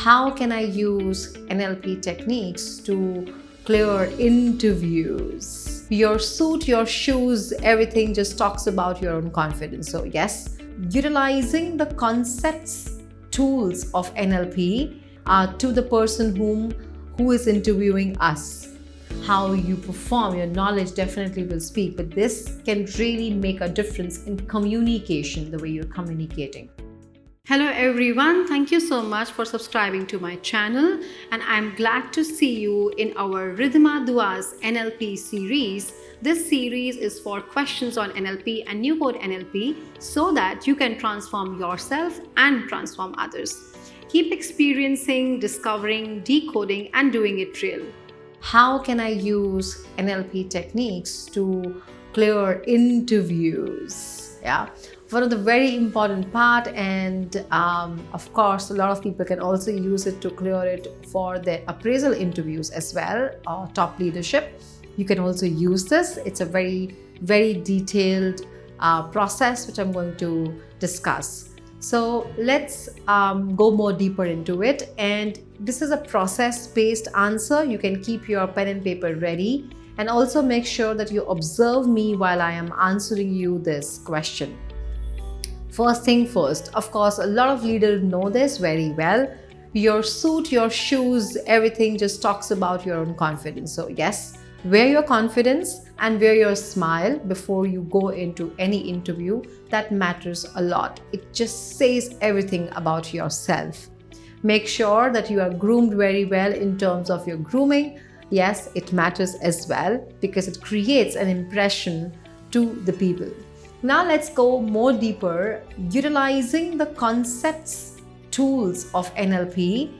How can I use NLP techniques to clear interviews? Your suit, your shoes, everything just talks about your own confidence. So yes, utilizing the concepts, tools of NLP to the person who is interviewing us. How you perform, your knowledge definitely will speak, but this can really make a difference in communication, the way you're communicating. Hello everyone, thank you so much for subscribing to my channel, and I'm glad to see you in our Ridhima Dua's NLP series. This series is for questions on NLP and New Code NLP so that you can transform yourself and transform others. Keep experiencing, discovering, decoding and doing it real. How can I use NLP techniques to clear interviews? Yeah, one of the very important part, and of course a lot of people can also use it to clear it for their appraisal interviews as well, or top leadership. You can also use this. It's a very detailed process which I'm going to discuss. So let's go more deeper into it, and this is a process-based answer. You can keep your pen and paper ready, and also make sure that you observe me while I am answering you this question. First thing first, of course, a lot of leaders know this very well. Your suit, your shoes, everything just talks about your own confidence. So yes, wear your confidence and wear your smile before you go into any interview. That matters a lot. It just says everything about yourself. Make sure that you are groomed very well in terms of your grooming. Yes, it matters as well because it creates an impression to the people. Now let's go more deeper, utilizing the concepts, tools of NLP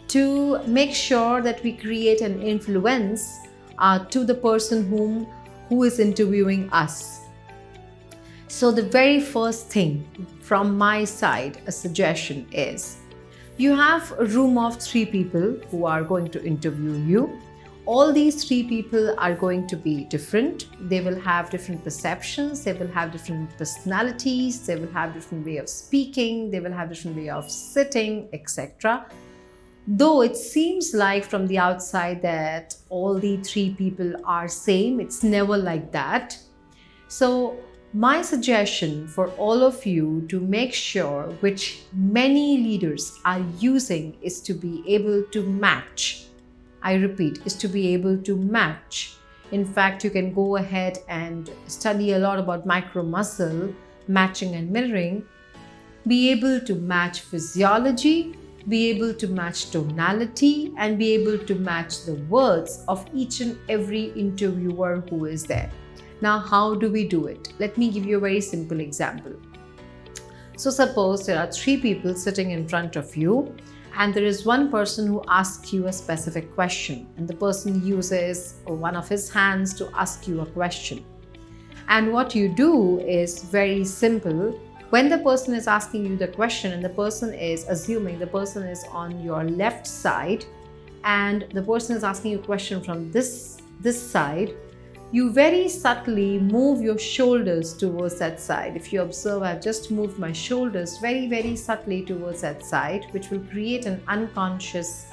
to make sure that we create an influence to the person who is interviewing us. So the very first thing from my side, a suggestion is, you have a room of 3 people who are going to interview you. All these 3 people are going to be different. They will have different perceptions, they will have different personalities, they will have different way of speaking, they will have different way of sitting, etc. Though it seems like from the outside that all the 3 people are same, it's never like that. So my suggestion for all of you to make sure, which many leaders are using, is to be able to match. I repeat, is to be able to match. In fact, you can go ahead and study a lot about micro muscle, matching and mirroring. Be able to match physiology, be able to match tonality, and be able to match the words of each and every interviewer who is there. Now, how do we do it? Let me give you a very simple example. So suppose there are 3 people sitting in front of you, and there is one person who asks you a specific question, and the person uses one of his hands to ask you a question. And what you do is very simple. When the person is asking you the question and the person is assuming the person is on your left side and the person is asking you a question from this side, you very subtly move your shoulders towards that side. If you observe, I've just moved my shoulders very subtly towards that side, which will create an unconscious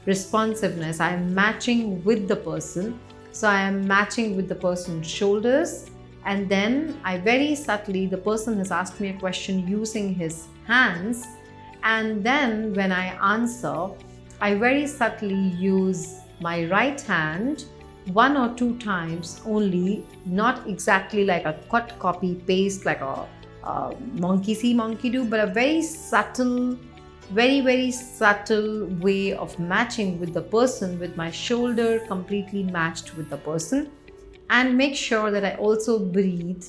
responsiveness. I am matching with the person. So I am matching with the person's shoulders, and then I very subtly, the person has asked me a question using his hands, and then when I answer, I very subtly use my right hand 1 or 2 times only, not exactly like a cut, copy, paste, like a monkey see, monkey do, but a very subtle, very subtle way of matching with the person, with my shoulder completely matched with the person. And make sure that I also breathe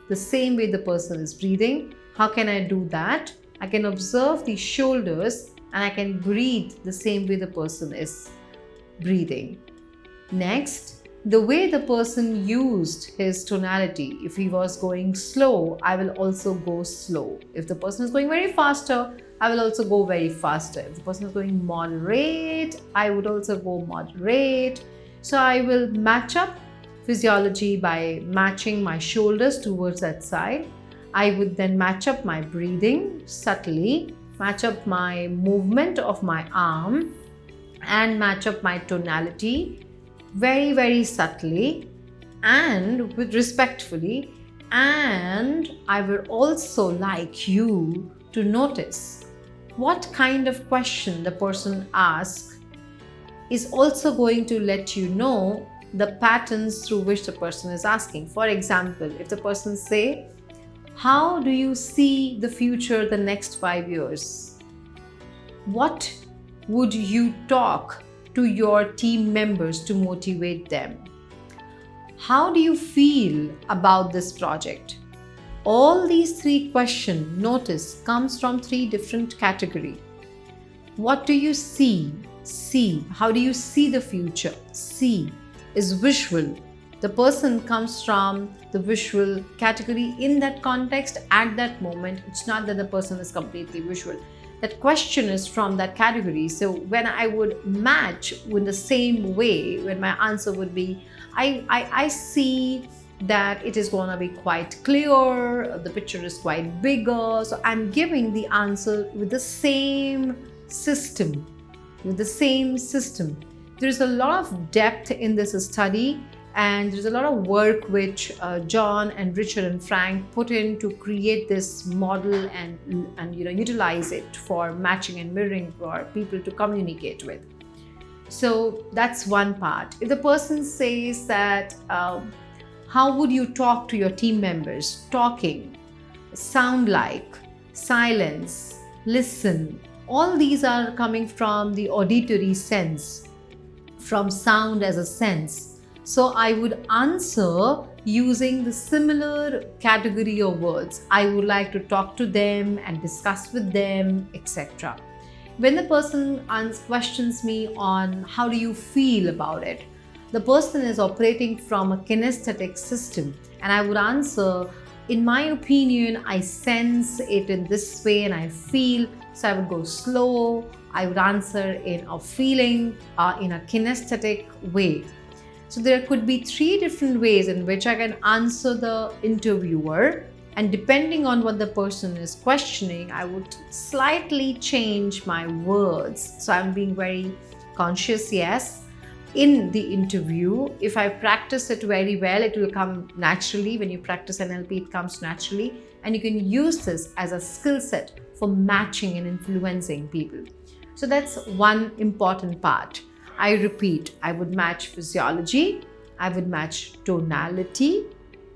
the same way the person is breathing. How can I do that? I can observe the shoulders and I can breathe the same way the person is breathing. Next, the way the person used his tonality. If he was going slow, I will also go slow. If the person is going very faster, I will also go very faster. If the person is going moderate, I would also go moderate. So I will match up physiology by matching my shoulders towards that side. I would then match up my breathing subtly match up my movement of my arm, and match up my tonality very, very subtly and with respectfully. And I would also like you to notice what kind of question the person asks is also going to let you know the patterns through which the person is asking. For example, if the person say, how do you see the future the next 5 years? What would you talk to your team members to motivate them? How do you feel about this project? All these 3 questions, notice, comes from 3 different categories. What do you see? See. How do you see the future? See is visual. The person comes from the visual category in that context at that moment. It's not that the person is completely visual. That question is from that category. So when I would match in the same way, when my answer would be, I see that it is going to be quite clear, the picture is quite bigger. So I'm giving the answer with the same system. There's a lot of depth in this study, and there's a lot of work which John and Richard and Frank put in to create this model and utilize it for matching and mirroring for people to communicate with. So that's one part. If the person says that, how would you talk to your team members? Talking, sound like, silence, listen. All these are coming from the auditory sense, from sound as a sense. So I would answer using the similar category of words. I would like to talk to them and discuss with them, etc. When the person questions me on how do you feel about it, the person is operating from a kinesthetic system, and I would answer, in my opinion, I sense it in this way and I feel. So I would go slow. I would answer in a feeling, in a kinesthetic way. So there could be 3 different ways in which I can answer the interviewer, and depending on what the person is questioning, I would slightly change my words. So I'm being very conscious, yes, in the interview. If I practice it very well, it will come naturally. When you practice NLP, it comes naturally, and you can use this as a skill set for matching and influencing people. So that's one important part. I repeat, I would match physiology, I would match tonality,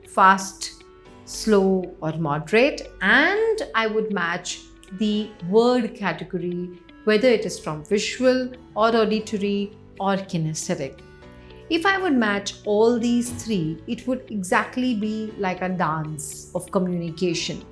fast, slow or moderate, and I would match the word category, whether it is from visual or auditory or kinesthetic. If I would match all these 3, it would exactly be like a dance of communication.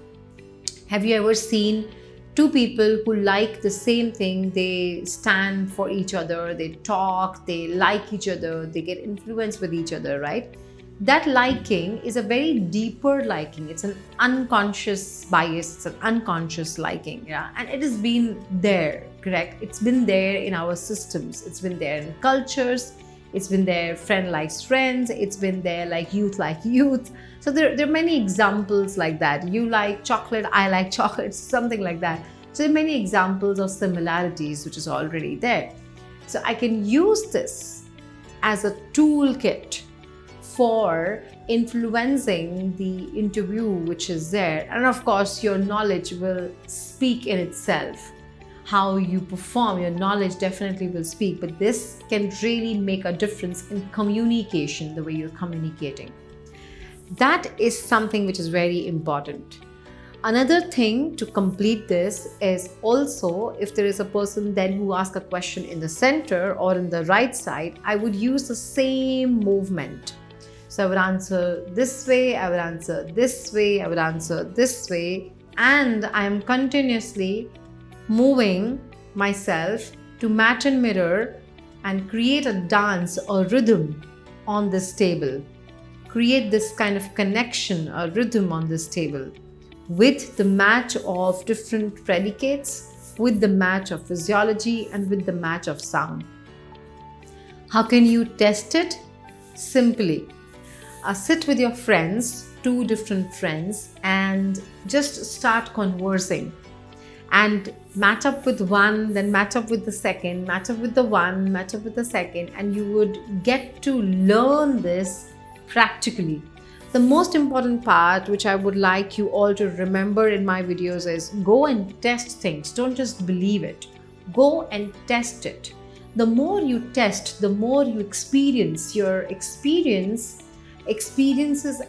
Have you ever seen 2 people who like the same thing? They stand for each other, they talk, they like each other, they get influenced with each other, right? That liking is a very deeper liking. It's an unconscious bias, it's an unconscious liking, yeah? And it has been there, correct? It's been there in our systems, it's been there in cultures, it's been there, friend likes friends, it's been there like youth. So there are many examples like that. You like chocolate, I like chocolate, something like that. So there are many examples of similarities which is already there. So I can use this as a toolkit for influencing the interview which is there. And of course, your knowledge will speak in itself. How you perform, your knowledge definitely will speak, but this can really make a difference in communication, the way you're communicating. That is something which is very important. Another thing to complete this is also, if there is a person then who asks a question in the center or in the right side, I would use the same movement. So I would answer this way, I would answer this way, I would answer this way, and I am continuously moving myself to match and mirror and create a dance or rhythm on this table. Create this kind of connection, a rhythm on this table with the match of different predicates, with the match of physiology, and with the match of sound. How can you test it? Simply, sit with your friends, 2 different friends, and just start conversing. and match up with one, then match up with the second, match up with the one, match up with the second, and you would get to learn this practically. The most important part, which I would like you all to remember in my videos, is go and test things. Don't just believe it. Go and test it. The more you test, the more you experience. Your experiences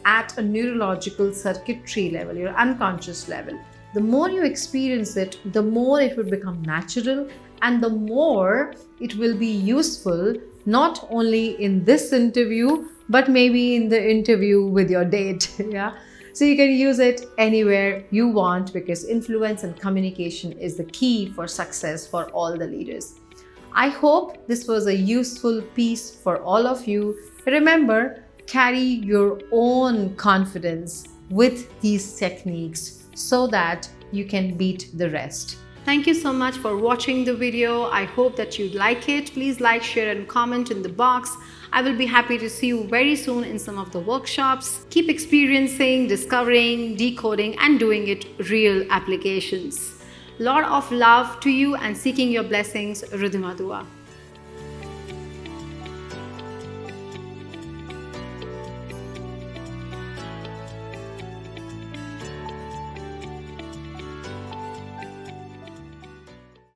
at a neurological circuitry level, your unconscious level. The more you experience it, the more it will become natural, and the more it will be useful, not only in this interview, but maybe in the interview with your date. Yeah. So you can use it anywhere you want, because influence and communication is the key for success for all the leaders. I hope this was a useful piece for all of you. Remember, carry your own confidence with these techniques so that you can beat the rest. Thank you so much for watching the video. I hope that you like it. Please like, share and comment in the box. I will be happy to see you very soon in some of the workshops. Keep experiencing, discovering, decoding and doing it real applications. Lot of love to you and seeking your blessings, Ridhima Dua.